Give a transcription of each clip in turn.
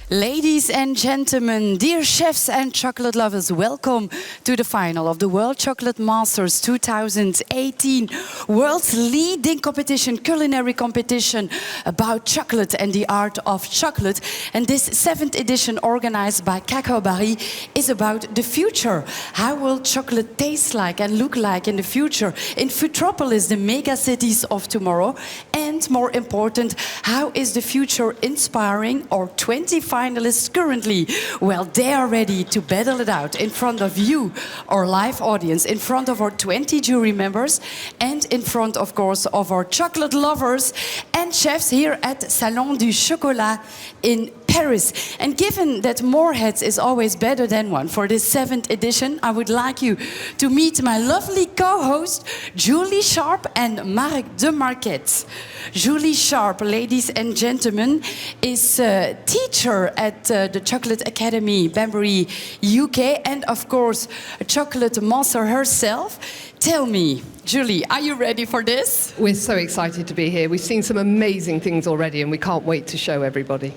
Ladies and gentlemen, dear chefs and chocolate lovers, welcome to the final of the World Chocolate Masters 2018, world's leading competition, culinary competition about chocolate and the art of chocolate. And this 7th edition, organized by Cacao Barry, is about the future. How will chocolate taste like and look like in the future in Futropolitan, the mega cities of tomorrow? And more important, how is the future inspiring our 20 finalists currently? Well, they are ready to battle it out in front of you, our live audience, in front of our 20 jury members, and in front, of course, of our chocolate lovers and chefs here at Salon du Chocolat in Paris. And given that more heads is always better than one, for this 7th edition, I would like you to meet my lovely co-host, Julie Sharp and Marc de Marquette. Julie Sharp, ladies and gentlemen, is a teacher at the Chocolate Academy, Banbury, UK, and of course, a chocolate master herself. Tell me, Julie, are you ready for this? We're so excited to be here. We've seen some amazing things already and we can't wait to show everybody.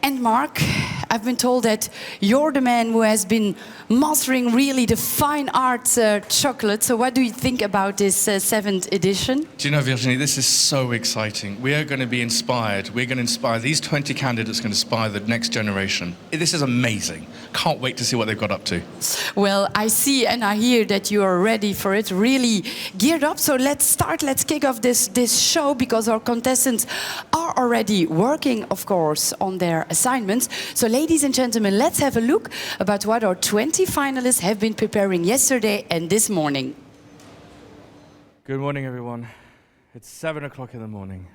And Marc, I've been told that you're the man who has been mastering really the fine arts chocolate. So what do you think about this 7th edition? Do you know, Virginie, this is so exciting. We are going to be inspired. We're going to inspire these 20 candidates, going to inspire the next generation. This is amazing. Can't wait to see what they've got up to. Well, I see and I hear that you are ready for it, really geared up. So let's start, let's kick off this show, because our contestants are already working, of course, on their assignments. So ladies and gentlemen, let's have a look about what our 20 finalists have been preparing yesterday and this morning. Good morning, everyone. It's 7 o'clock in the morning.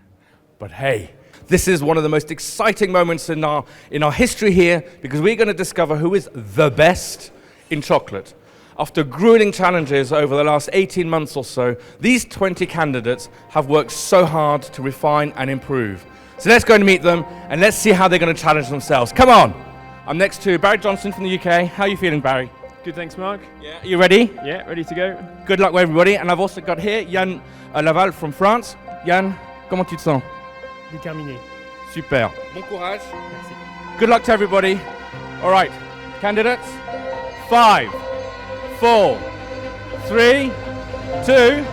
But hey, this is one of the most exciting moments in our history here, because we're going to discover who is the best in chocolate. After grueling challenges over the last 18 months or so, these 20 candidates have worked so hard to refine and improve. So let's go and meet them, and let's see how they're going to challenge themselves. Come on! I'm next to Barry Johnson from the UK. How are you feeling, Barry? Good, thanks, Marc. Yeah. Are you ready? Yeah, ready to go. Good luck with everybody. And I've also got here Yoann Laval from France. Yoann, comment tu te sens? Déterminé. Super. Bon courage. Merci. Good luck to everybody. All right, candidates. 5, 4, 3, 2,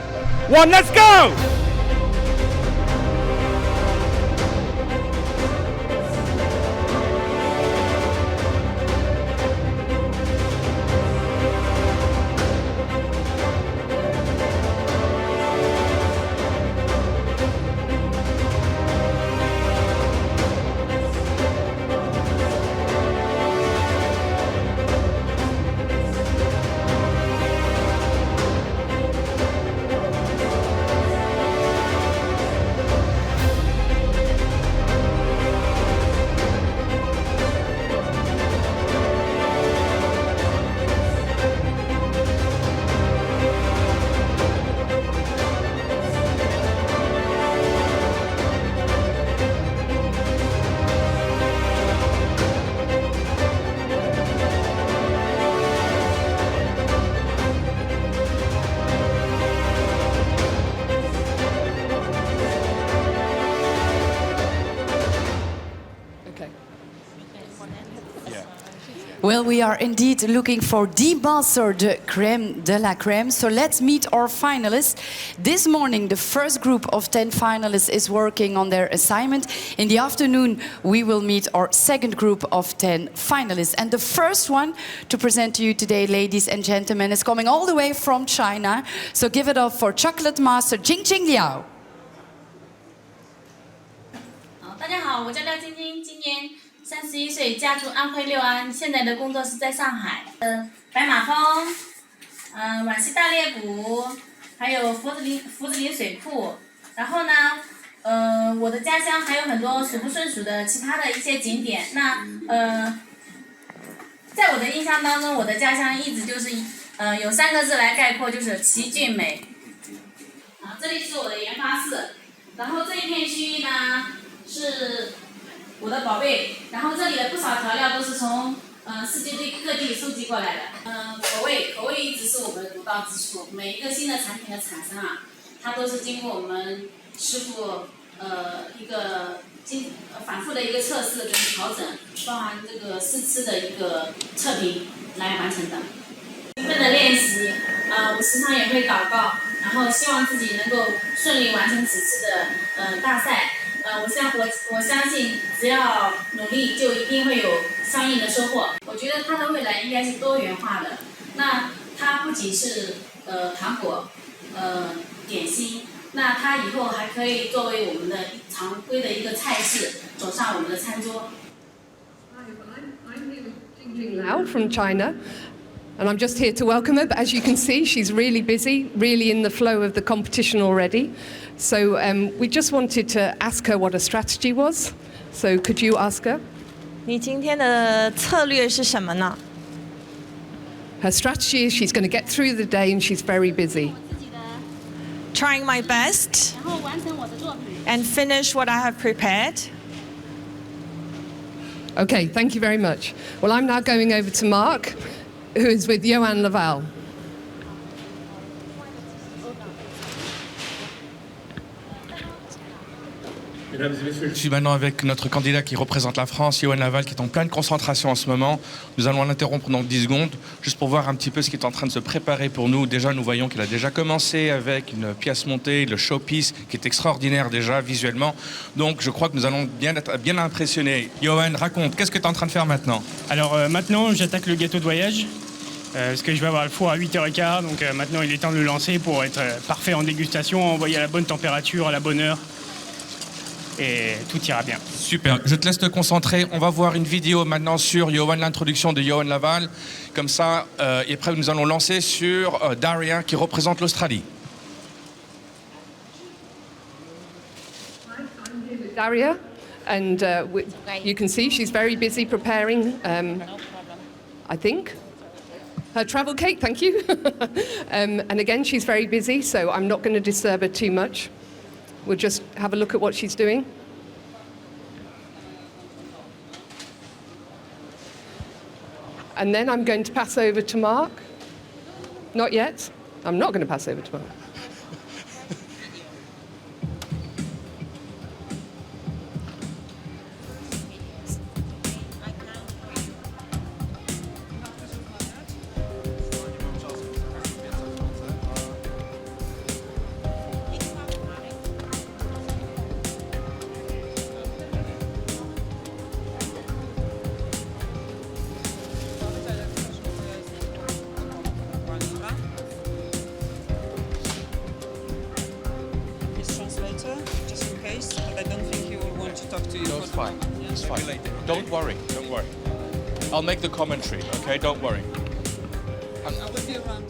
1. Let's go! Well, we are indeed looking for the master, the crème de la crème. So let's meet our finalists. This morning, the first group of 10 finalists is working on their assignment. In the afternoon, we will meet our second group of 10 finalists. And the first one to present to you today, ladies and gentlemen, is coming all the way from China. So give it up for chocolate master JingJing Liao. 大家好，我叫廖晶晶，今年31岁，家住安徽六安，现在的工作是在上海。白马峰，皖西大裂谷，还有福子林水库。然后呢，我的家乡还有很多数不胜数的其他的一些景点。那在我的印象当中，我的家乡一直就是有3个字来概括，就是奇峻美。这里是我的研发室，然后这一片区域呢是我的宝贝，然后这里的不少调料都是从世界各地收集过来的。口味一直是我们的独到之处。每一个新的产品的产生啊，它都是经过我们师傅一个反复的一个测试跟调整，包含这个试吃的一个测评来完成的。勤奋的练习，我时常也会祷告，然后希望自己能够顺利完成此次的大赛。我相信只要努力，就一定会有相应的收获。我觉得它的未来应该是多元化的。那它不仅是糖果、点心，那它以后还可以作为我们的常规的一个菜式走上我们的餐桌。I'm here with JingJing Liao from China. And I'm just here to welcome her, but as you can see, she's really busy, really in the flow of the competition already. So we just wanted to ask her what her strategy was. So could you ask her? 你今天的策略是什么呢？ Her strategy is she's going to get through the day and she's very busy. Trying my best 然后完成我的作品。 and finish what I have prepared. Okay, thank you very much. Well, I'm now going over to Mark, who is with Yoann Laval. Je suis maintenant avec notre candidat qui représente la France, Yoann Laval, qui est en pleine concentration en ce moment. Nous allons l'interrompre pendant 10 secondes, juste pour voir un petit peu ce qui est en train de se préparer pour nous. Déjà, nous voyons qu'il a déjà commencé avec une pièce montée, le showpiece, qui est extraordinaire déjà visuellement. Donc, je crois que nous allons être bien impressionnés. Yoann, raconte, qu'est-ce que tu es en train de faire maintenant? Alors maintenant, j'attaque le gâteau de voyage. Parce que je vais avoir le four à 8h15, donc maintenant il est temps de le lancer pour être parfait en dégustation, envoyer à la bonne température, à la bonne heure. Et tout ira bien. Super, je te laisse te concentrer. On va voir une vidéo maintenant sur Yoann, l'introduction de Yoann Laval. Comme ça, et après nous allons lancer sur Daria qui représente l'Australie. Daria, and you can see she's very busy preparing, I think, her travel cake, thank you. And again, she's very busy, so I'm not going to disturb her too much. We'll just have a look at what she's doing. And then I'm going to pass over to Mark. Not yet. I'm not going to pass over to Mark. It's fine. It's fine. Don't worry. Don't worry. I'll make the commentary. Okay. Don't worry. I will be around.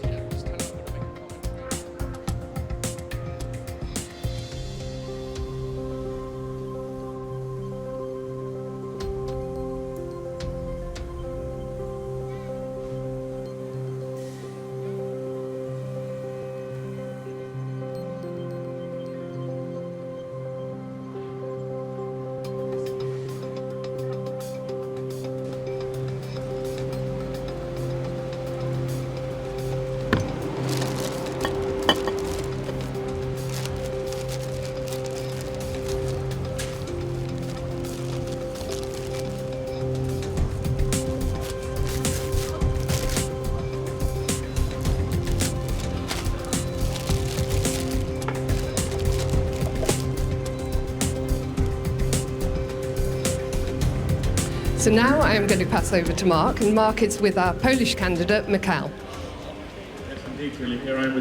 So now I am going to pass over to Mark, and Mark is with our Polish candidate, Michal.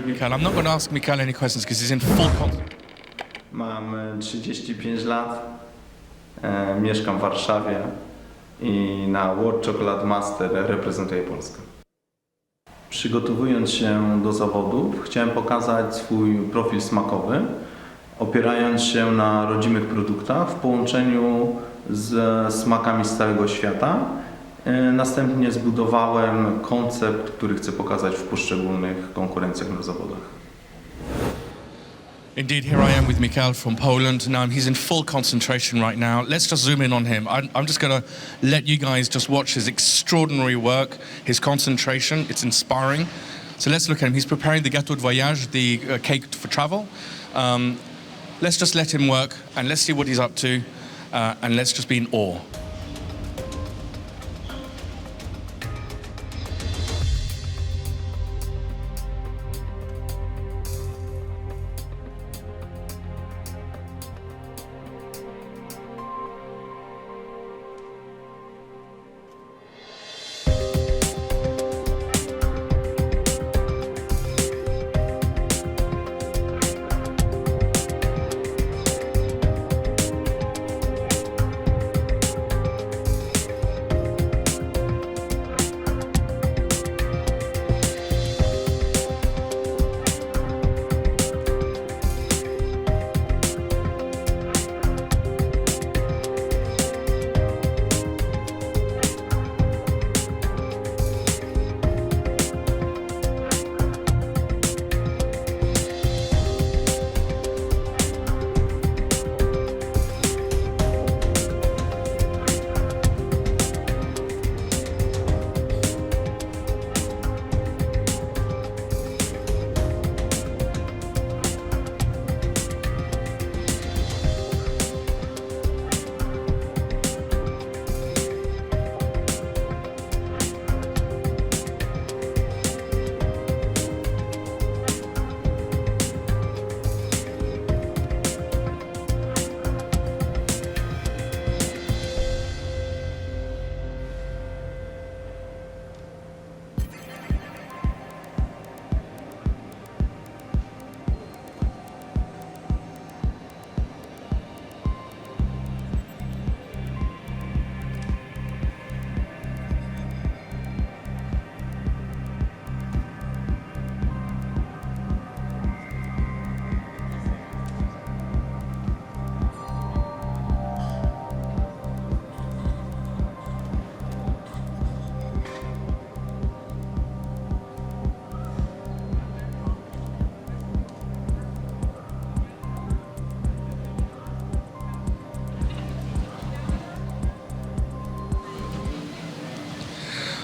Michal, I'm not going to ask Michal any questions because he's in full contact. Mam 35 lat, mieszkam w Warszawie i na World Chocolate Master reprezentuję Polskę. Przygotowując się do zawodów, chciałem pokazać swój profil smakowy, opierając się na rodzimych produktach w połączeniu z smakami z całego świata. Następnie zbudowałem koncept, który chcę pokazać w poszczególnych konkurencjach na zawodach. Indeed, here I am with Michal from Poland. Now he's in full concentration right now. Let's just zoom in on him. I'm just going to let you guys just watch his extraordinary work, his concentration. It's inspiring. So let's look at him. He's preparing the gâteau de voyage, the cake for travel. Let's just let him work and let's see what he's up to, and let's just be in awe.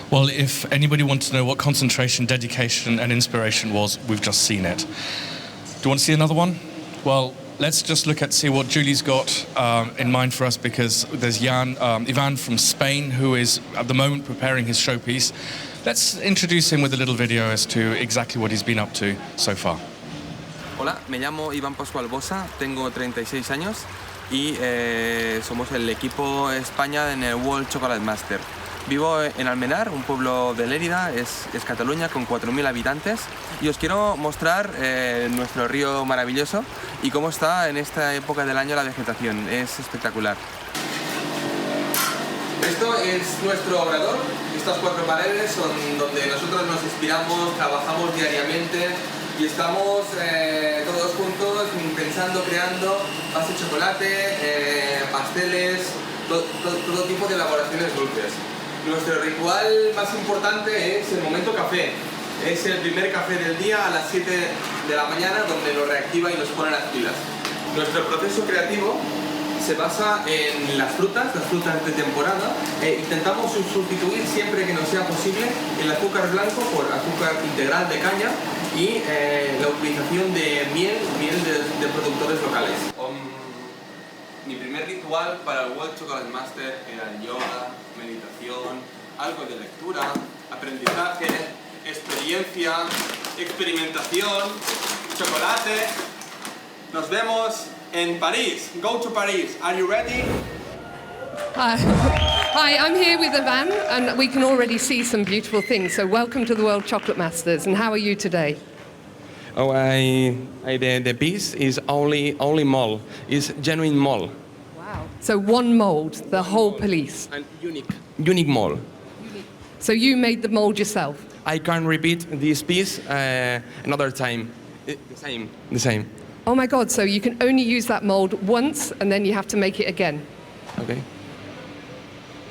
Well, if anybody wants to know what concentration, dedication, and inspiration was, we've just seen it. Do you want to see another one? Well, let's just see what Julie's got in mind for us, because there's Ivan from Spain, who is at the moment preparing his showpiece. Let's introduce him with a little video as to exactly what he's been up to so far. Hola, me llamo Pascual, tengo 36 años y somos el equipo España en el World Chocolate Master. Vivo en Almenar, un pueblo de Lérida, es Cataluña, con 4.000 habitantes, y os quiero mostrar nuestro río maravilloso y cómo está en esta época del año la vegetación. Es espectacular. Esto es nuestro obrador. Estas 4 paredes son donde nosotros nos inspiramos, trabajamos diariamente y estamos todos juntos pensando, creando base de chocolate, pasteles, todo tipo de elaboraciones dulces. Nuestro ritual más importante es el momento café. Es el primer café del día a las 7 de la mañana, donde nos reactiva y nos pone las pilas. Nuestro proceso creativo se basa en las frutas de temporada. Intentamos sustituir siempre que nos sea posible el azúcar blanco por azúcar integral de caña y la utilización de miel de productores locales. Mi primer ritual para el World Chocolate Master era el yoga, meditación, algo de lectura, aprendizaje, experiencia, experimentación, chocolate. Nos vemos en París. Go to Paris. Are you ready? Hi, I'm here with Ivan, and we can already see some beautiful things. So welcome to the World Chocolate Masters, and how are you today? Oh, the piece is only mold. It's genuine mold. Wow. So one mold, the whole police. And unique mold. So you made the mold yourself? I can't repeat this piece another time. The same. Oh my God, so you can only use that mold once and then you have to make it again? Okay.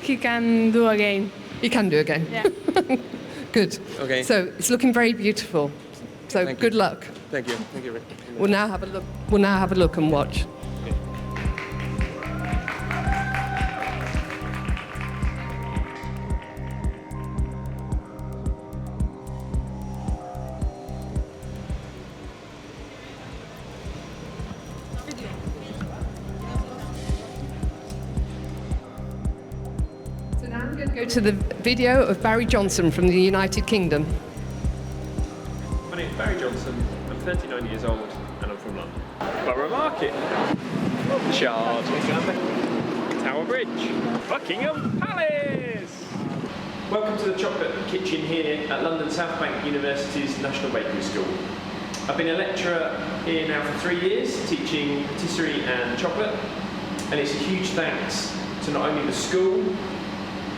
He can do again. You can do again? Yeah. Good. Okay. So it's looking very beautiful. So good luck. Thank you. We'll now have a look. We'll now have a look and watch. So now I'm going to go to the video of Barry Johnson from the United Kingdom. My name's Barry Johnson, I'm 39 years old and I'm from London. Borough Market, the Shard, Tower Bridge, Buckingham Palace! Welcome to the chocolate kitchen here at London South Bank University's National Bakery School. I've been a lecturer here now for 3 years, teaching patisserie and chocolate, and it's a huge thanks to not only the school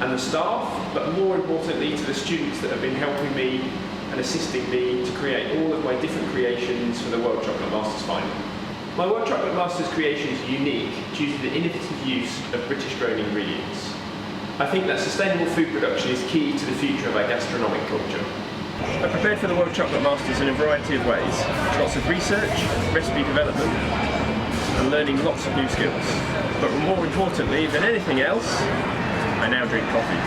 and the staff, but more importantly to the students that have been helping me and assisting me to create all of my different creations for the World Chocolate Masters final. My World Chocolate Masters creations are unique due to the innovative use of British-grown ingredients. I think that sustainable food production is key to the future of our gastronomic culture. I prepared for the World Chocolate Masters in a variety of ways. Lots of research, recipe development, and learning lots of new skills. But more importantly than anything else, I now drink coffee.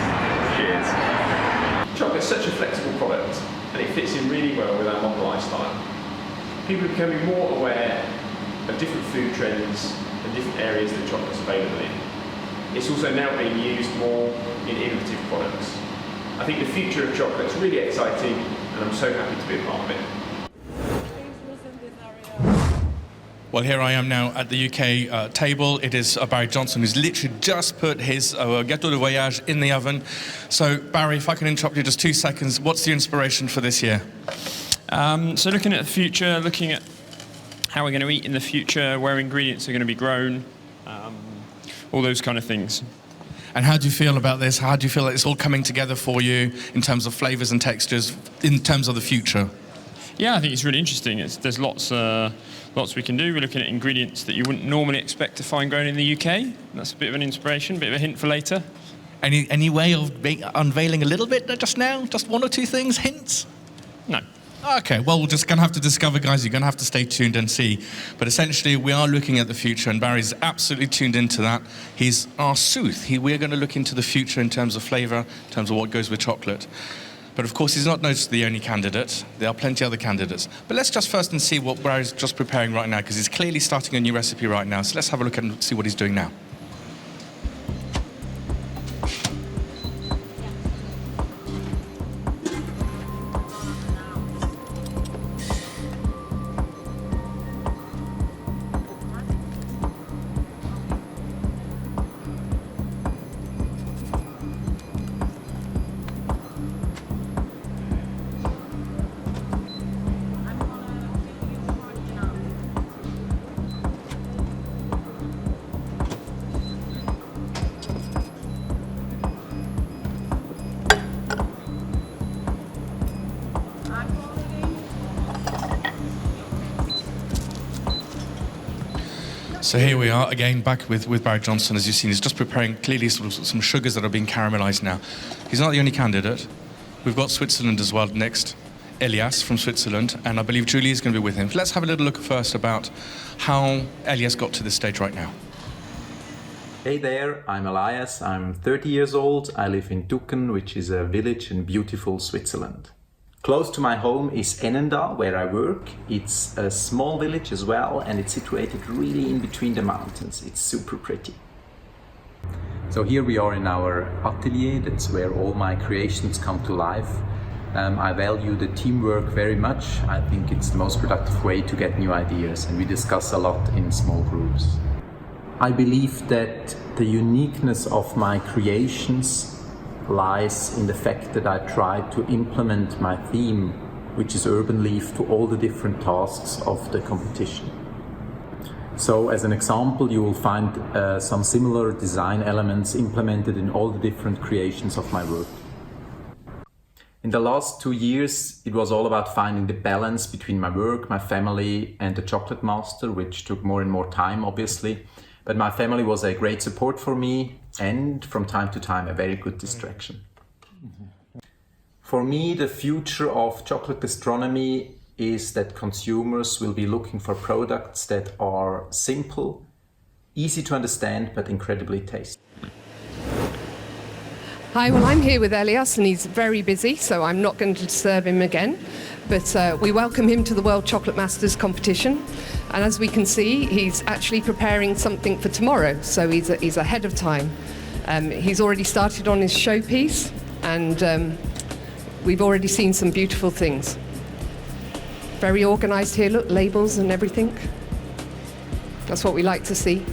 Cheers. Chocolate is such a flexible product, and it fits in really well with our modern lifestyle. People are becoming more aware of different food trends and different areas that chocolate's available in. It's also now being used more in innovative products. I think the future of chocolate is really exciting, and I'm so happy to be a part of it. Well, here I am now at the UK table. It is Barry Johnson, who's literally just put his gâteau de voyage in the oven. So, Barry, if I can interrupt you just 2 seconds, what's the inspiration for this year? So looking at the future, looking at how we're going to eat in the future, where ingredients are going to be grown, all those kind of things. And how do you feel about this? How do you feel like it's all coming together for you in terms of flavours and textures, in terms of the future? Yeah, I think it's really interesting. There's lots we can do. We're looking at ingredients that you wouldn't normally expect to find grown in the UK. That's a bit of an inspiration, a bit of a hint for later. Any way of unveiling a little bit just now? Just one or two things, hints? No. Okay, well, we're just going to have to discover, guys. You're going to have to stay tuned and see. But essentially, we are looking at the future, and Barry's absolutely tuned into that. He's our sooth. We're going to look into the future in terms of flavour, in terms of what goes with chocolate. But of course, he's not noticed the only candidate. There are plenty of other candidates. But let's just first and see what Barry's just preparing right now, because he's clearly starting a new recipe right now. So let's have a look and see what he's doing now. So here we are again back with Barry Johnson. As you've seen, he's just preparing clearly some sugars that are being caramelized now. He's not the only candidate. We've got Switzerland as well next. Elias from Switzerland, and I believe Julie is going to be with him. Let's have a little look first about how Elias got to this stage right now. Hey there, I'm Elias. I'm 30 years old. I live in Ducken, which is a village in beautiful Switzerland. Close to my home is Ennenda, where I work. It's a small village as well, and it's situated really in between the mountains. It's super pretty. So here we are in our atelier. That's where all my creations come to life. I value the teamwork very much. I think it's the most productive way to get new ideas, and we discuss a lot in small groups. I believe that the uniqueness of my creations lies in the fact that I try to implement my theme, which is urban leaf, to all the different tasks of the competition. So as an example, you will find some similar design elements implemented in all the different creations of my work. In the last 2 years, it was all about finding the balance between my work, my family, and the Chocolate Master, which took more and more time, obviously. But my family was a great support for me, and from time to time a very good distraction. For me, the future of chocolate gastronomy is that consumers will be looking for products that are simple, easy to understand, but incredibly tasty. Hi, well, I'm here with Elias, and he's very busy, so I'm not going to disturb him again. But we welcome him to the World Chocolate Masters competition. And as we can see, he's actually preparing something for tomorrow, so he's ahead of time. He's already started on his showpiece, and we've already seen some beautiful things. Very organised here, look, labels and everything. That's what we like to see.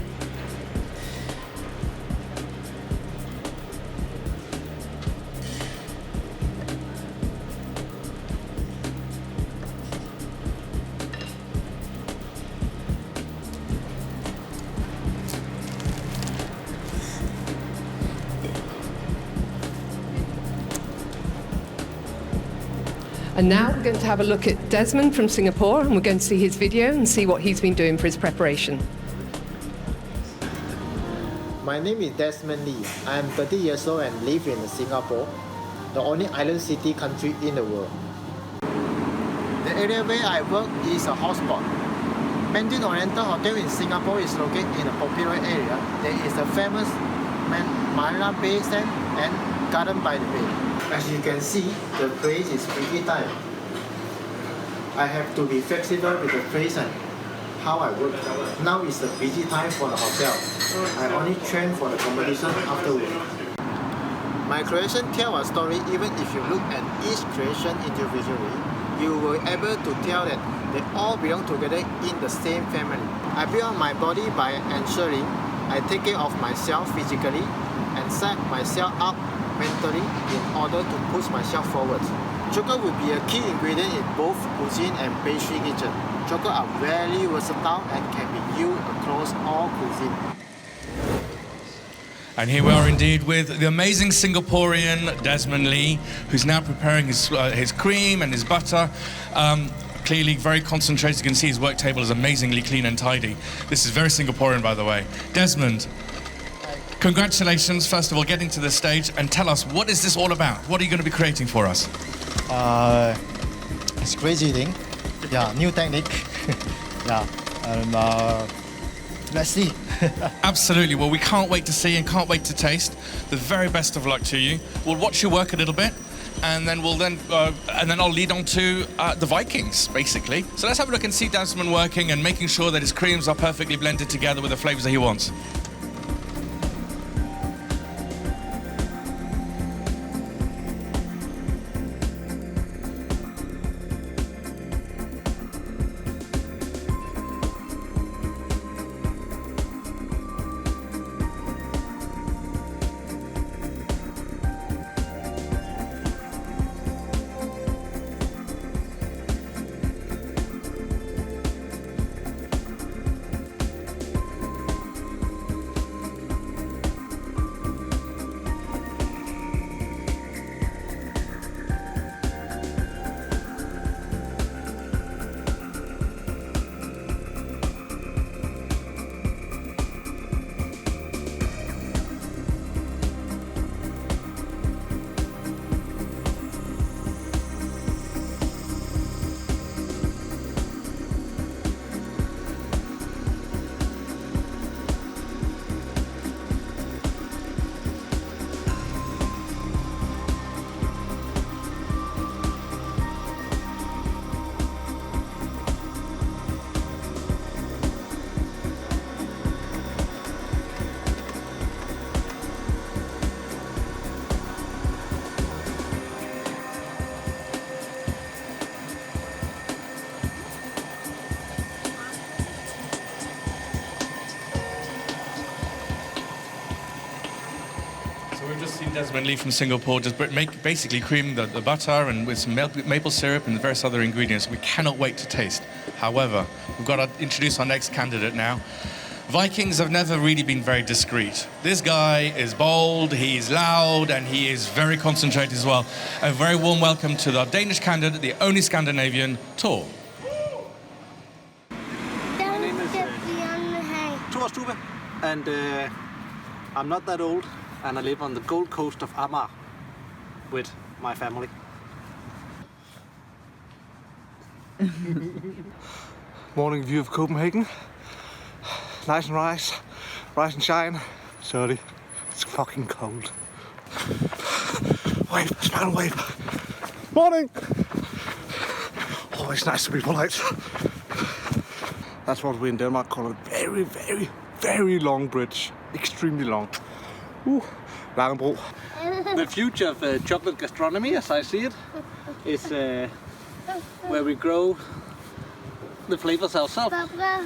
And now we're going to have a look at Desmond from Singapore, and we're going to see his video and see what he's been doing for his preparation. My name is Desmond Lee. I am 30 years old and live in Singapore, the only island city country in the world. The area where I work is a hotspot. Mandarin Oriental Hotel in Singapore is located in a popular area. There is a famous Marina Bay Sand and Garden by the Bay. As you can see, the place is pretty tight. I have to be flexible with the place and how I work. Now is the busy time for the hotel. I only train for the competition afterward. My creation tell a story. Even if you look at each creation individually, you will be able to tell that they all belong together in the same family. I build my body by ensuring I take care of myself physically and set myself up mentally in order to push myself forward. Chocolate will be a key ingredient in both cuisine and pastry kitchen. Chocolate are very versatile and can be used across all cuisine. And here we are indeed with the amazing Singaporean Desmond Lee, who's now preparing his cream and his butter. Clearly very concentrated. You can see his work table is amazingly clean and tidy. This is very Singaporean, by the way. Desmond, congratulations, first of all, getting to the stage, and tell us, what is this all about? What are you going to be creating for us? It's crazy thing. Yeah, new technique. Yeah, and let's see. Absolutely. Well, we can't wait to see and can't wait to taste. The very best of luck to you. We'll watch you work a little bit, and then I'll lead on to the Vikings, basically. So let's have a look and see Desmond working and making sure that his creams are perfectly blended together with the flavors that he wants. We've just seen Desmond Lee from Singapore just basically cream the butter and with some maple syrup and various other ingredients. We cannot wait to taste. However, we've got to introduce our next candidate now. Vikings have never really been very discreet. This guy is bold, he's loud, and he is very concentrated as well. A very warm welcome to the Danish candidate, the only Scandinavian, Tor. My name is Tor Stubbe, and I'm not that old, and I live on the Gold Coast of Amager with my family. Morning view of Copenhagen. Nice and rise and shine. Sorry, it's fucking cold. Wave, smile, wave. Morning! Always nice to be polite. That's what we in Denmark call a very, very, very long bridge. Extremely long. Langebro. The future of chocolate gastronomy, as I see it, is where we grow the flavors ourselves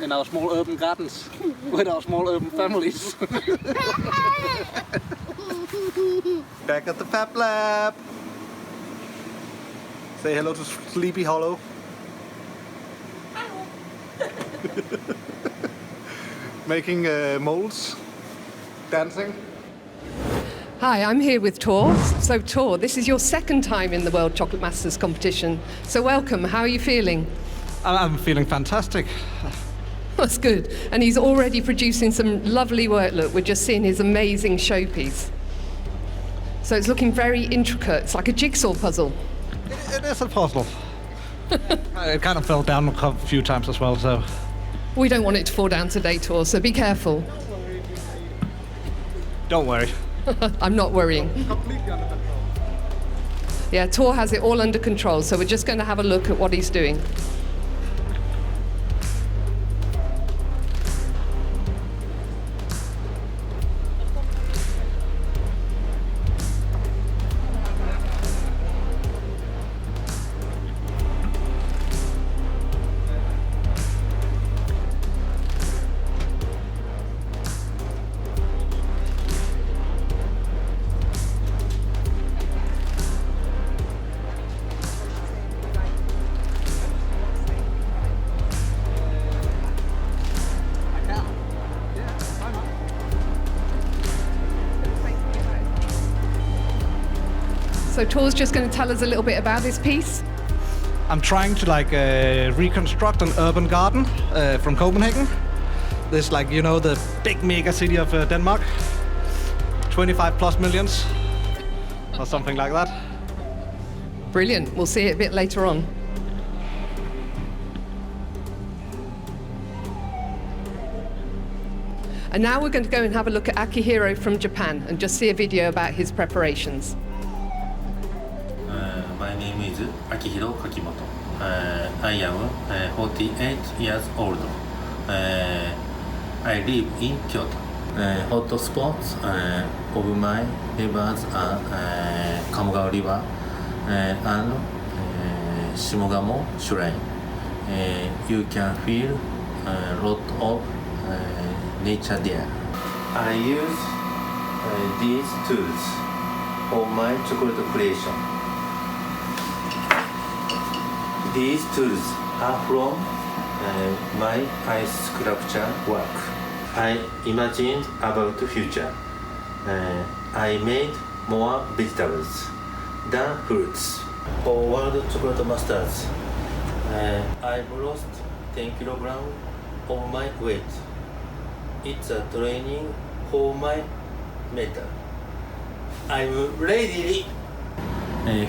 in our small urban gardens with our small urban families. Back at the Fab Lab. Say hello to Sleepy Hollow. Making molds, dancing. Hi, I'm here with Tor. So Tor, this is your second time in the World Chocolate Masters competition. So welcome, how are you feeling? I'm feeling fantastic. That's good. And he's already producing some lovely work. Look, we're just seeing his amazing showpiece. So it's looking very intricate. It's like a jigsaw puzzle. It is a puzzle. It kind of fell down a few times as well, so... We don't want it to fall down today, Tor, so be careful. Don't worry. I'm not worrying. Completely under control. Yeah, Tor has it all under control, so we're just going to have a look at what he's doing. So Tor's just going to tell us a little bit about his piece. I'm trying to reconstruct an urban garden from Copenhagen. This the big mega city of Denmark. 25 plus millions or something like that. Brilliant. We'll see it a bit later on. And now we're going to go and have a look at Akihiro from Japan and just see a video about his preparations. My name is Akihiro Kakimoto. I am 48 years old. I live in Kyoto. Hot spots of my neighbors are Kamogawa River and Shimogamo Shrine. You can feel a lot of nature there. I use these tools for my chocolate creation. These tools are from my ice sculpture work. I imagined about the future. I made more vegetables than fruits. For World Chocolate Masters, I've lost 10 kilograms of my weight. It's a training for my metal. I'm ready.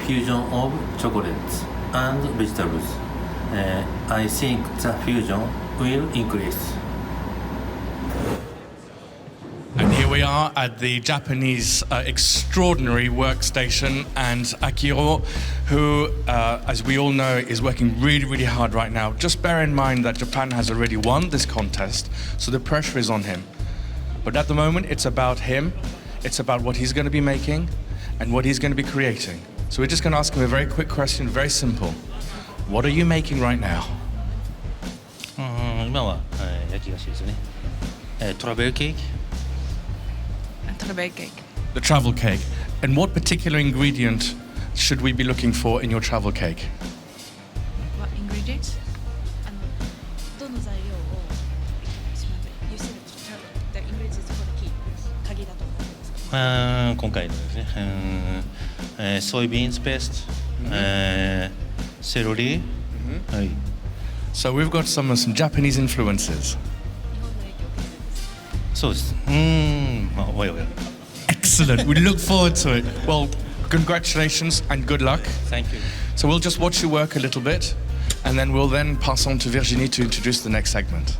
Fusion of chocolates and vegetables. I think the fusion will increase. And here we are at the Japanese extraordinary workstation, and Akihiro, who, as we all know, is working really, really hard right now. Just bear in mind that Japan has already won this contest, so the pressure is on him. But at the moment, it's about him, it's about what he's going to be making, and what he's going to be creating. So we're just going to ask him a very quick question, very simple. What are you making right now? 今は焼き菓子ですね。トラベルケーキ。Travel cake. The travel cake. And what particular ingredient should we be looking for in your travel cake? What ingredients? どの材料を You said the ingredients is for the key. 鍵だと思うんですか？今回のですね、ソイビーンズペースト、セロリ、はい。So we've got some Japanese influences. そうです。おいおい。 Excellent. We look forward to it. Well, congratulations and good luck. Thank you. So we'll just watch you work a little bit, And then we'll then pass on to Virginie to introduce the next segment.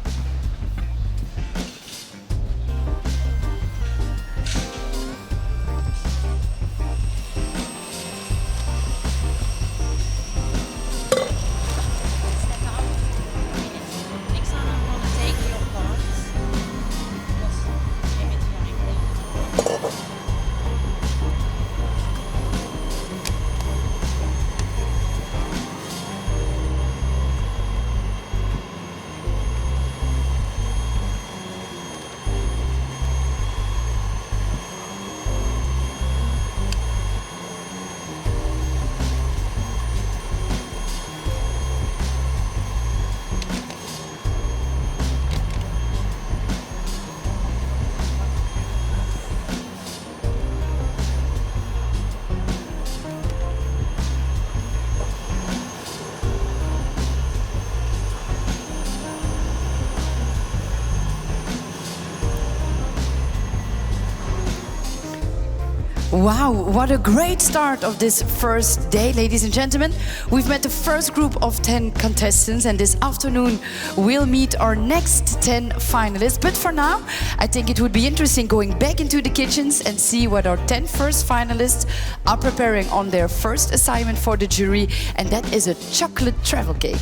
Wow, what a great start of this first day, ladies and gentlemen. We've met the first group of 10 contestants, and this afternoon we'll meet our next 10 finalists. But for now, I think it would be interesting going back into the kitchens and see what our 10 first finalists are preparing on their first assignment for the jury, and that is a chocolate travel cake.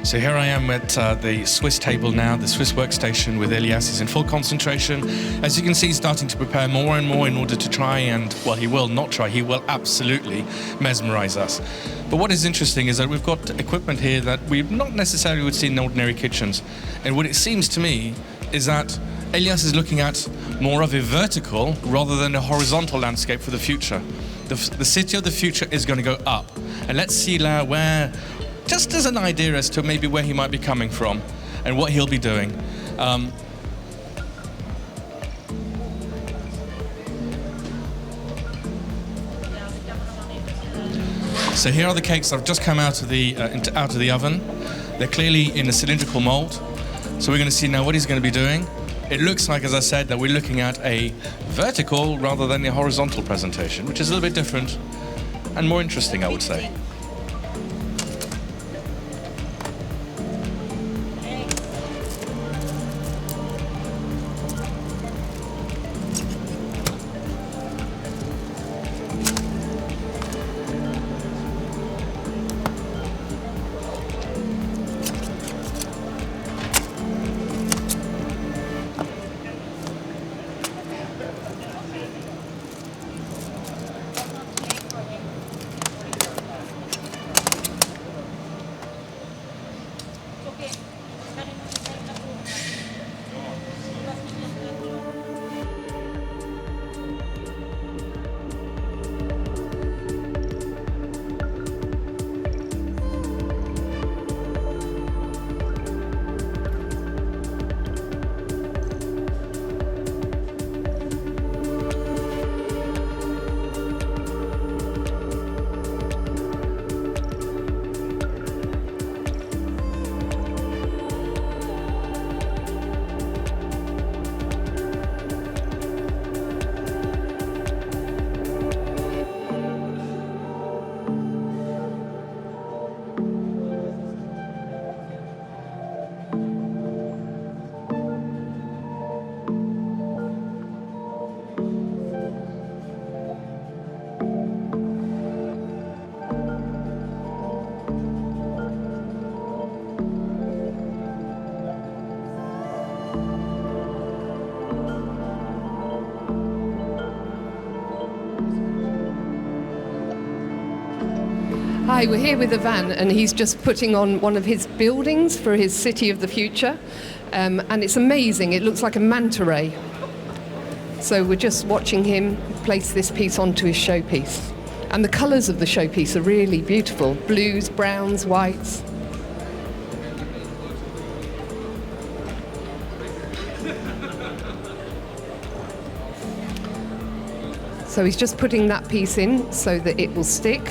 So here I am at the Swiss table now, the Swiss workstation with Elias. He's in full concentration. As you can see, he's starting to prepare more and more in order to try and, well, he will not try, he will absolutely mesmerize us. But what is interesting is that we've got equipment here that we not necessarily would see in ordinary kitchens. And what it seems to me is that Elias is looking at more of a vertical rather than a horizontal landscape for the future. The city of the future is going to go up. And let's see Liao where, just as an idea as to maybe where he might be coming from and what he'll be doing. So here are the cakes that have just come out of the oven. They're clearly in a cylindrical mold. So we're going to see now what he's going to be doing. It looks like, as I said, that we're looking at a vertical rather than a horizontal presentation, which is a little bit different and more interesting, I would say. Hi, we're here with Ivan, and he's just putting on one of his buildings for his city of the future, and it's amazing. It looks like a manta ray. So we're just watching him place this piece onto his showpiece. And the colours of the showpiece are really beautiful. Blues, browns, whites. So he's just putting that piece in so that it will stick,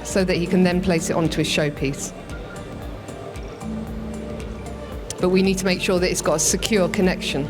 so that he can then place it onto his showpiece. But we need to make sure that it's got a secure connection.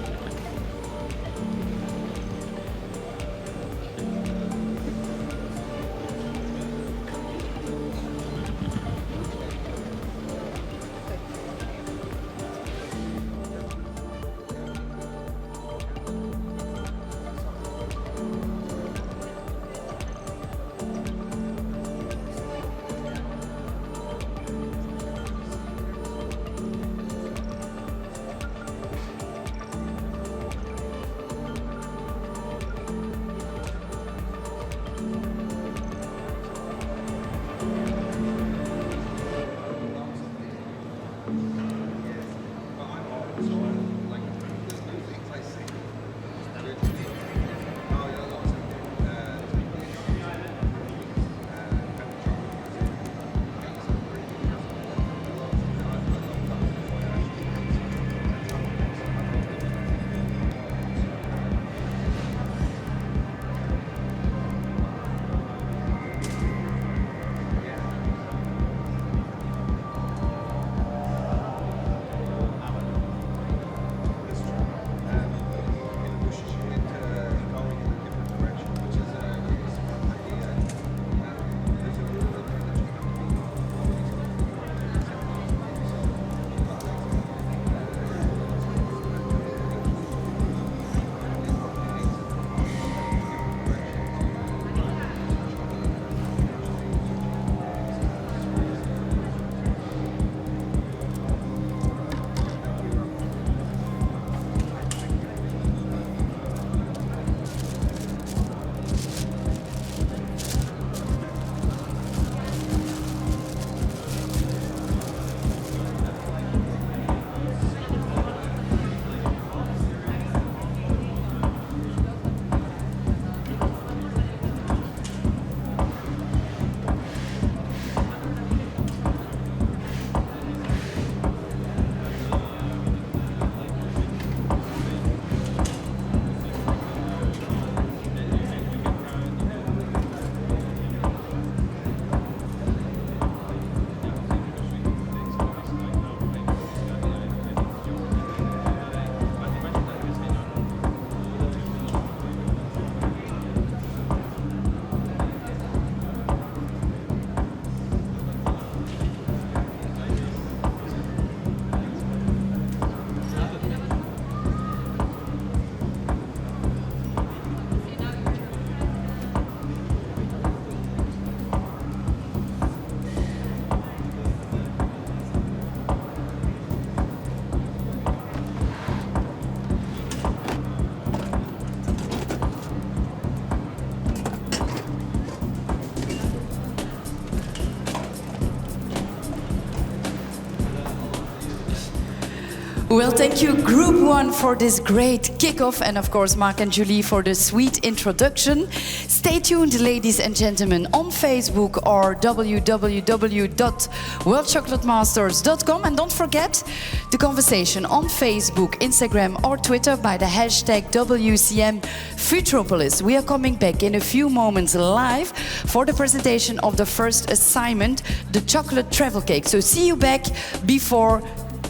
Well, thank you, Group 1, for this great kickoff, and of course, Mark and Julie for the sweet introduction. Stay tuned, ladies and gentlemen, on Facebook or www.worldchocolatemasters.com, and don't forget the conversation on Facebook, Instagram or Twitter by the hashtag WCM Futropolis. We are coming back in a few moments live for the presentation of the first assignment, the chocolate travel cake. So see you back before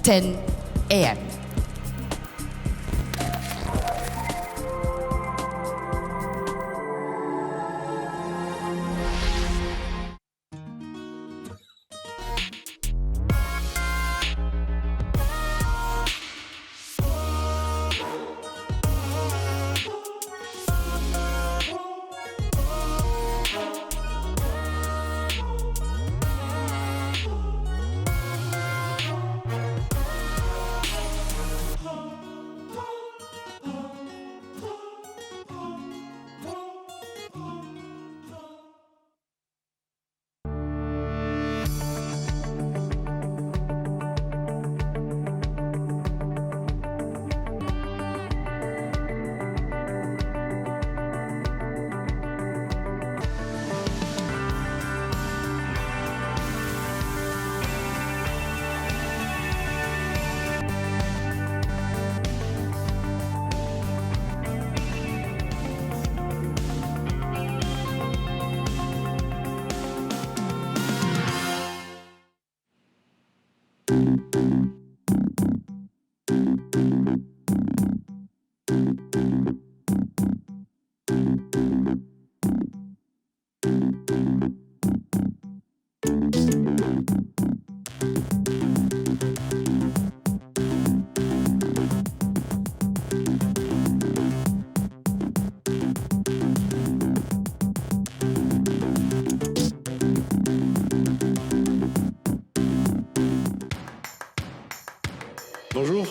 10 a.m.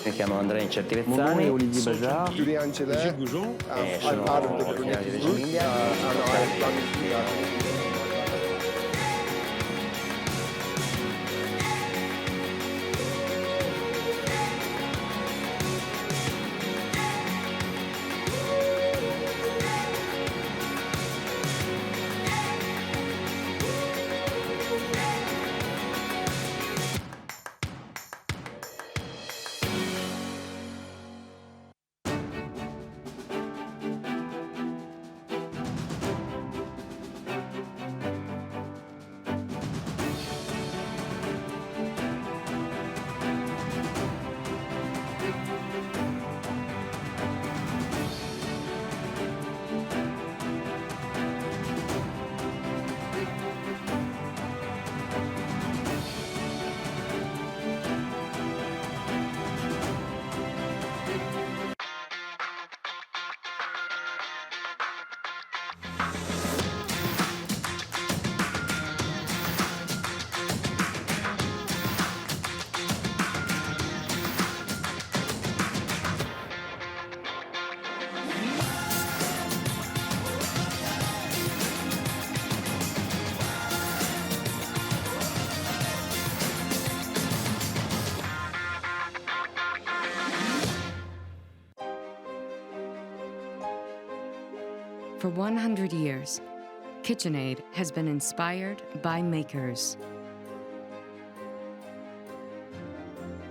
Mi chiamo Andrea Incertivezzani. Mon nom est Olivier Bajard. Julien Angela. Gilles Goujon. Sono originario di Reggio Emilia. For 100 years, KitchenAid has been inspired by makers.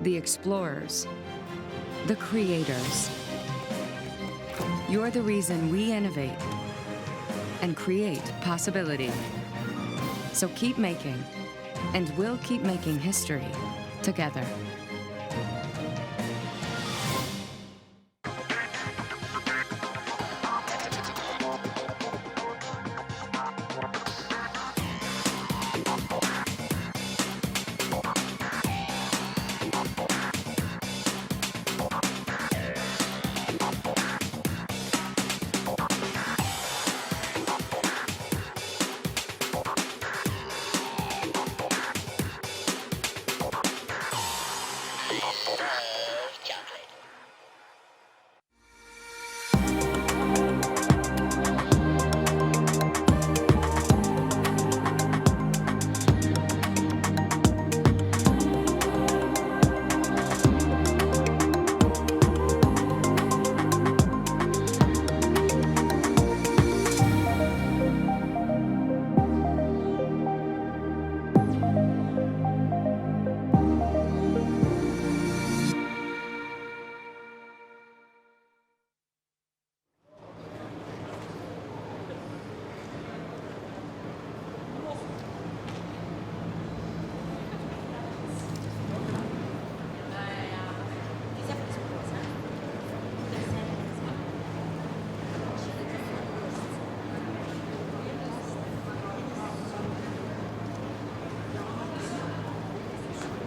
The explorers, the creators. You're the reason we innovate and create possibility. So keep making, and we'll keep making history together.